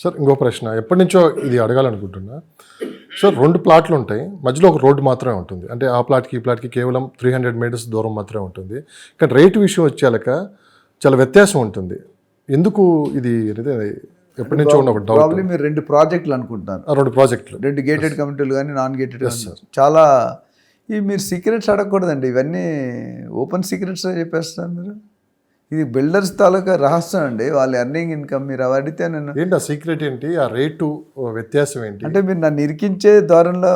Sir ఇంకో ప్రశ్న ఎప్పటి నుంచో ఇది అడగాలనుకుంటున్నా. సార్ 2 ప్లాట్లు ఉంటాయి, మధ్యలో ఒక రోడ్డు మాత్రమే ఉంటుంది. అంటే ఆ ప్లాట్కి ఈ ప్లాట్కి కేవలం 300 మీటర్స్ దూరం మాత్రమే ఉంటుంది. కానీ రేటు విషయం వచ్చాక చాలా వ్యత్యాసం ఉంటుంది. ఎందుకు ఇది అనేది ఎప్పటి నుంచో ఉన్న ఒక డౌట్. ప్రాబ్లమ్ మీరు 2 ప్రాజెక్టులు అనుకుంటున్నారు. 2 ప్రాజెక్టులు, 2 గేటెడ్ కమ్యూనిటీలు కానీ నాన్ గేటెడ్ చాలా. ఇవి మీరు సీక్రెట్స్ అడగకూడదండి, ఇవన్నీ ఓపెన్ సీక్రెట్స్ చెప్పేస్తున్నారు మీరు. ఇది బిల్డర్స్ తాలూకా రహస్యం అండి, వాళ్ళ ఎర్నింగ్ ఇన్కమ్. మీరు అవి అడిగితే నేను ఏంటి ఆ సీక్రెట్ ఏంటి, ఆ రేటు వ్యత్యాసం ఏంటి? అంటే మీరు నన్ను ఇరికించే ధోరణిలో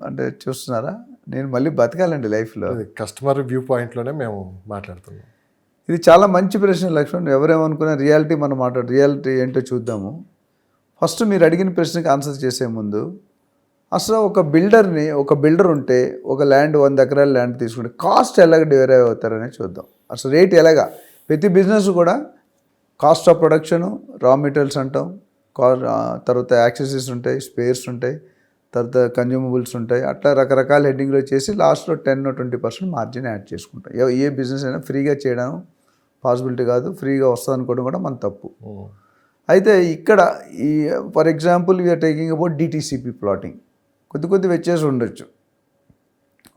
అంటే చూస్తున్నారా? నేను మళ్ళీ బతకాలండి లైఫ్లో. కస్టమర్ వ్యూ పాయింట్లోనే మేము మాట్లాడుతున్నాం. ఇది చాలా మంచి ప్రశ్న లక్ష్మణ్. ఎవరేమనుకున్నా రియాలిటీ మనం రియాలిటీ ఏంటో చూద్దాము. ఫస్ట్ మీరు అడిగిన ప్రశ్నకి ఆన్సర్ చేసే ముందు అసలు ఒక బిల్డర్ ఉంటే ఒక ల్యాండ్ 100 ఎకరాల ల్యాండ్ తీసుకుంటే కాస్ట్ ఎలాగ డివైడ్ అవుతారని చూద్దాం. అసలు రేట్ ఎలాగా, ప్రతి బిజినెస్ కూడా కాస్ట్ ఆఫ్ ప్రొడక్షను, రా మెటీరియల్స్ అంటాం, తర్వాత యాక్సెసరీస్ ఉంటాయి, స్పేర్స్ ఉంటాయి, తర్వాత కన్జ్యూమబుల్స్ ఉంటాయి. అట్లా రకరకాల హెడ్డింగ్లో చేసి లాస్ట్లో 10-20% మార్జిన్ యాడ్ చేసుకుంటాం. ఏ బిజినెస్ అయినా ఫ్రీగా చేయడం పాసిబిలిటీ కాదు, ఫ్రీగా వస్తుంది అనుకోవడం కూడా మన తప్పు. అయితే ఇక్కడ ఈ for example we are taking about DTCP plotting. కొద్ది వ్యత్యాసం ఉండొచ్చు.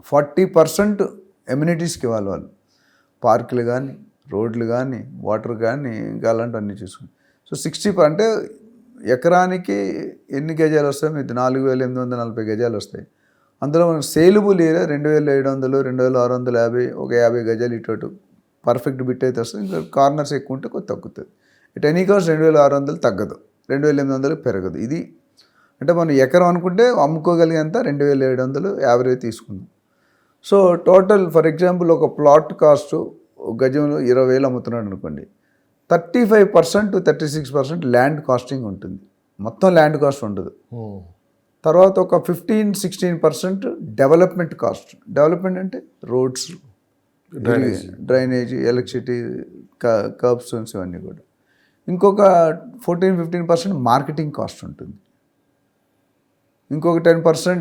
40% ఎమ్యూనిటీస్కి ఇవ్వాలి వాళ్ళు, పార్కులు కానీ, రోడ్లు కానీ, వాటర్ కానీ, ఇంకా అలాంటివన్నీ చూసుకుని. సో 60 అంటే ఎకరానికి ఎన్ని గజాలు వస్తాయి? మీకు 4840 గజాలు వస్తాయి. అందులో మనకు సేలుబుల్ ఏరియా 2700, 2650, ఒక 50 గజాలు ఇటు పర్ఫెక్ట్ బిట్ అయితే వస్తుంది. ఇంకా కార్నర్స్ ఎక్కువ ఉంటే కొద్ది తగ్గుతుంది. ఇట్ ఎనీ కాస్ట్ 2600 తగ్గదు, 2800 పెరగదు. ఇది అంటే మనం ఎకరం అనుకుంటే అమ్ముకోగలిగేంత 2700 యావరేజ్ తీసుకుందాం. సో టోటల్ ఫర్ ఎగ్జాంపుల్ ఒక ప్లాట్ కాస్ట్ గజంలో 20,000 అమ్ముతున్నాడు అనుకోండి, 35%-36% ల్యాండ్ కాస్టింగ్ ఉంటుంది. మొత్తం ల్యాండ్ కాస్ట్ ఉండదు. తర్వాత ఒక 15-16% డెవలప్మెంట్ కాస్ట్. డెవలప్మెంట్ అంటే రోడ్స్, డ్రైనేజీ, ఎలక్ట్రిసిటీ, కర్బ్స్ ఇవన్నీ కూడా. ఇంకొక 14-15% మార్కెటింగ్ కాస్ట్ ఉంటుంది. ఇంకొక 10%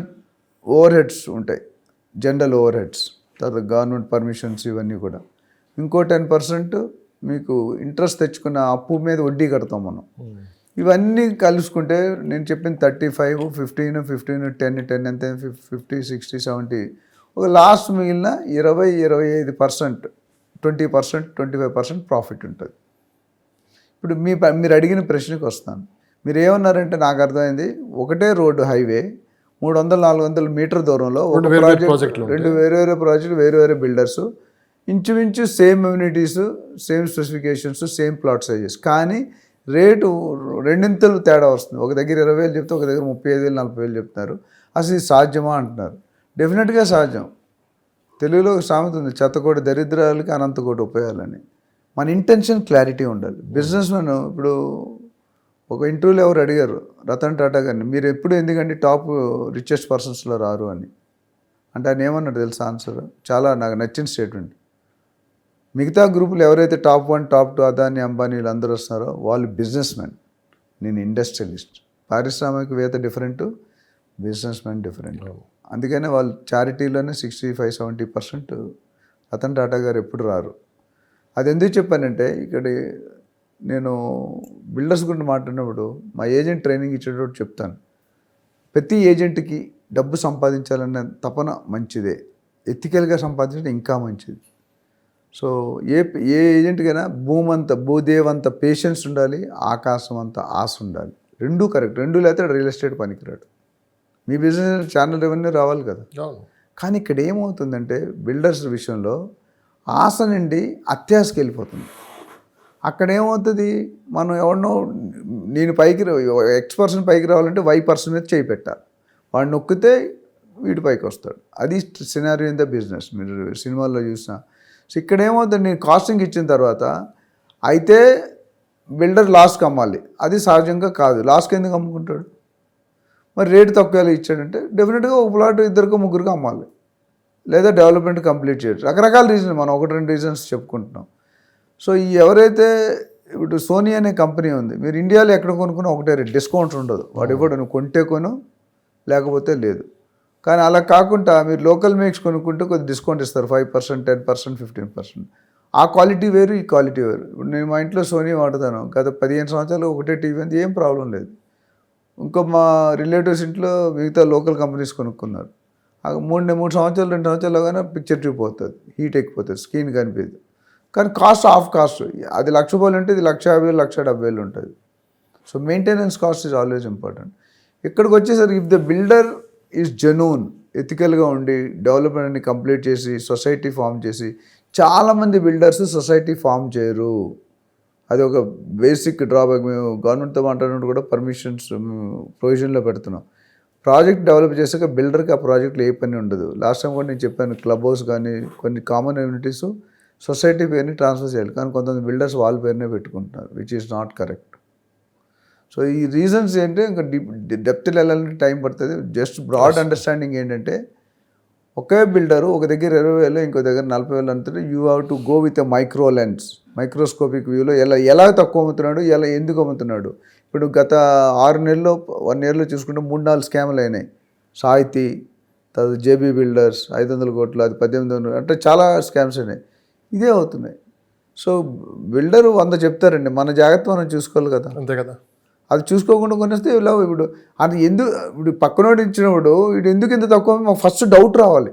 ఓవర్ హెడ్స్ ఉంటాయి, జనరల్ ఓవర్ హెడ్స్, తర్వాత గవర్నమెంట్ పర్మిషన్స్ ఇవన్నీ కూడా. ఇంకో 10% మీకు ఇంట్రెస్ట్ తెచ్చుకున్న అప్పు మీద వడ్డీ కడతాం మనం. ఇవన్నీ కలుసుకుంటే నేను చెప్పిన 35, 15, 10 ఎంత 50, 60, 70, ఒక లాస్ట్ మిగిలిన 20-25%, 20%, 25% ప్రాఫిట్ ఉంటుంది. ఇప్పుడు మీరు అడిగిన ప్రశ్నకు వస్తాను. మీరు ఏమన్నారంటే నాకు అర్థమైంది, ఒకటే రోడ్డు హైవే 300-400 మీటర్ దూరంలో ఒక ప్రాజెక్ట్, 2 వేరే ప్రాజెక్టులు, వేరే బిల్డర్స్, ఇంచుమించు same immunities, same specifications, same plot sizes, కానీ రేటు రెండింతలు తేడా వస్తుంది. ఒక దగ్గర 20,000 చెప్తే ఒక దగ్గర 35,000, 40,000 చెప్తున్నారు. అసలు ఇది సాధ్యమా అంటున్నారు. డెఫినెట్గా సాధ్యం. తెలుగులో ఒక సామెత ఉంది, చెత్తకోటి దరిద్రాలకి అనంతకోటి ఉపయోగాలని. మన ఇంటెన్షన్ క్లారిటీ ఉండాలి. బిజినెస్ మ్యాన్ ఇప్పుడు ఒక ఇంటర్వ్యూలో ఎవరు అడిగారు రతన్ టాటా గారిని, మీరు ఎప్పుడు ఎందుకంటే టాప్ రిచెస్ట్ పర్సన్స్లో రారు అని. అంటే ఆయన ఏమన్నాడు తెలుసా ఆన్సర్? చాలా నాకు నచ్చిన స్టేట్మెంట్. మిగతా గ్రూపులు ఎవరైతే టాప్ 1, టాప్ 2 అదాని, అంబానీ వీళ్ళందరూ వస్తున్నారో వాళ్ళు బిజినెస్ మ్యాన్, నేను ఇండస్ట్రియలిస్ట్. పారిశ్రామికవేత్త డిఫరెంట్, బిజినెస్ మ్యాన్ డిఫరెంట్. అందుకనే వాళ్ళు చారిటీలోనే 65-70% రతన్ టాటా గారు ఎప్పుడు రారు. అది ఎందుకు చెప్పానంటే, ఇక్కడ నేను బిల్డర్స్ గురించి మాట్లాడినప్పుడు మా ఏజెంట్ ట్రైనింగ్ ఇచ్చేటప్పుడు చెప్తాను, ప్రతి ఏజెంట్కి డబ్బు సంపాదించాలనే తపన మంచిదే, ఎథికల్గా సంపాదించడం ఇంకా మంచిది. సో ఏ ఏజెంట్కైనా భూదేవంత పేషెన్స్ ఉండాలి, ఆకాశం అంత ఆశ ఉండాలి. రెండూ కరెక్ట్. రెండు లేకపోతే రియల్ ఎస్టేట్ పనికిరాడు. మీ బిజినెస్ ఛానల్ రెవెన్యూ రావాలి కదా. కానీ ఇక్కడ ఏమవుతుందంటే బిల్డర్స్ విషయంలో ఆశ నుండి అత్యాశకి వెళ్ళిపోతుంది. అక్కడ ఏమవుతుంది, మనం ఎవరినో నేను X% పైకి రావాలంటే Y% మీద చేయి పెట్టాలి. వాడు నొక్కితే వీడి పైకి వస్తాడు. అది సినారియో ఇన్ ద బిజినెస్. మీరు సినిమాల్లో చూసిన. సో ఇక్కడ ఏమవుతుంది, నేను కాస్టింగ్ ఇచ్చిన తర్వాత అయితే బిల్డర్ లాస్కి అమ్మాలి. అది సహజంగా కాదు. లాస్కి ఎందుకు అమ్ముకుంటాడు? మరి రేటు తక్కువ ఇచ్చాడంటే డెఫినెట్గా ఒక ప్లాట్ 2-3 అమ్మాలి, లేదా డెవలప్మెంట్ కంప్లీట్ చేయొచ్చు. రకరకాల రీజన్, మనం 1-2 రీజన్స్ చెప్పుకుంటున్నాం. సో ఈ ఎవరైతే ఇప్పుడు సోనీ అనే కంపెనీ ఉంది, మీరు ఇండియాలో ఎక్కడ కొనుక్కున్నా ఒకటే రేట్, డిస్కౌంట్ ఉండదు. వాడు ఇవ్వడు, నువ్వు కొంటే కొను లేకపోతే లేదు. కానీ అలా కాకుండా మీరు లోకల్ మేక్స్ కొనుక్కుంటే కొద్ది డిస్కౌంట్ ఇస్తారు, 5%, 10%, 15%. ఆ క్వాలిటీ వేరు, ఈ క్వాలిటీ వేరు. ఇప్పుడు నేను మా ఇంట్లో సోనీ వాడుతాను, గత 15 సంవత్సరాలు ఒకటే టీవీ ఉంది, ఏం ప్రాబ్లం లేదు. ఇంకో మా రిలేటివ్స్ ఇంట్లో మిగతా లోకల్ కంపెనీస్ కొనుక్కున్నారు. ఆ 3 సంవత్సరాలు 2 సంవత్సరాలు కానీ పిక్చర్ ట్యూబ్ పోతుంది, హీట్ ఎక్కిపోతుంది, స్క్రీన్ కనిపించదు. కానీ కాస్ట్ ఆఫ్ కాస్ట్, అది ₹1,00,000 అంటే ఇది ₹1,50,000 1,70,000 ఉంటుంది. So maintenance cost is always important. ఇక్కడికి వచ్చేసరికి if the builder is genuine, ఎథికల్గా ఉండి డెవలప్మెంట్ని కంప్లీట్ చేసి సొసైటీ ఫామ్ చేసి, చాలామంది బిల్డర్స్ సొసైటీ ఫామ్ చేయరు. అది ఒక బేసిక్ డ్రాబ్యాక్. మేము గవర్నమెంట్తో మాట్లాడినప్పుడు కూడా పర్మిషన్స్ ప్రొవిజన్లో పెడుతున్నాం. ప్రాజెక్ట్ డెవలప్ చేసాక బిల్డర్కి ఆ ప్రాజెక్ట్లో ఏ పని ఉండదు. లాస్ట్ టైం కూడా నేను చెప్పాను, క్లబ్ హౌస్ కానీ కొన్ని కామన్ ఎమ్యూనిటీస్ సొసైటీ పేరుని ట్రాన్స్ఫర్ చేయాలి, కానీ కొంతమంది బిల్డర్స్ వాళ్ళ పేరునే పెట్టుకుంటున్నారు, which is not correct. So ఈ రీజన్స్ ఏంటంటే ఇంకా డెప్త్లో వెళ్ళాలంటే టైం పడుతుంది. జస్ట్ బ్రాడ్ అండర్స్టాండింగ్ ఏంటంటే, ఒకే బిల్డరు ఒక దగ్గర 20,000 ఇంకో దగ్గర 40,000 అంతే. You have to go with a micro lens, microscopic వ్యూలో ఎలా తక్కువ అమ్ముతున్నాడు, ఎలా ఎందుకు అమ్ముతున్నాడు. ఇప్పుడు గత 6 నెలల్లో 1 ఇయర్లో చూసుకుంటే 3-4 స్కామ్లు అయినాయి. సాహితీ, తర్వాత జేబీ బిల్డర్స్ 500 కోట్లు, అది 1800, అంటే చాలా స్కామ్స్ అయినాయి. ఇదే అవుతున్నాయి. సో బిల్డరు 100 చెప్తారండి, మన జాగ్రత్త మనం చూసుకోవాలి కదా. అంతే కదా. అది చూసుకోకుండా కొనేస్తే ఇలా ఇప్పుడు అది ఎందుకు, ఇప్పుడు పక్కనోడు ఇచ్చినప్పుడు వీడు ఎందుకు ఇంత తక్కువ, మాకు ఫస్ట్ డౌట్ రావాలి.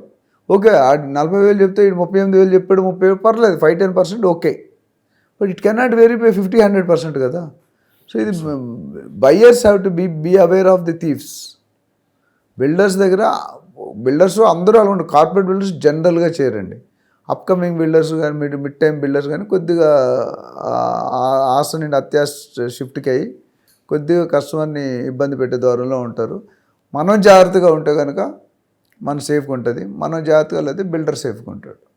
ఓకే, ఆడు 40,000 చెప్తే వీడు 38,000 చెప్పాడు, 30,000 పర్లేదు, 5-10% okay. But it cannot verify 50-100% కదా. సో ఇది buyers have to be aware of the thieves. Builders దగ్గర, బిల్డర్స్ అందరూ అలా ఉండరు. కార్పొరేట్ బిల్డర్స్ జనరల్గా చేయరండి. అప్కమింగ్ బిల్డర్స్ కానీ మిడ్ టైం బిల్డర్స్ కానీ కొద్దిగా ఆశ నుండి అత్యాశ షిఫ్ట్కి అయ్యి కొద్దిగా కస్టమర్ని ఇబ్బంది పెట్టే దూరంలో ఉంటారు. మనం జాగ్రత్తగా ఉంటే కనుక మన సేఫ్గా ఉంటుంది, మనం జాగ్రత్తగా అయితే బిల్డర్ సేఫ్గా ఉంటాడు.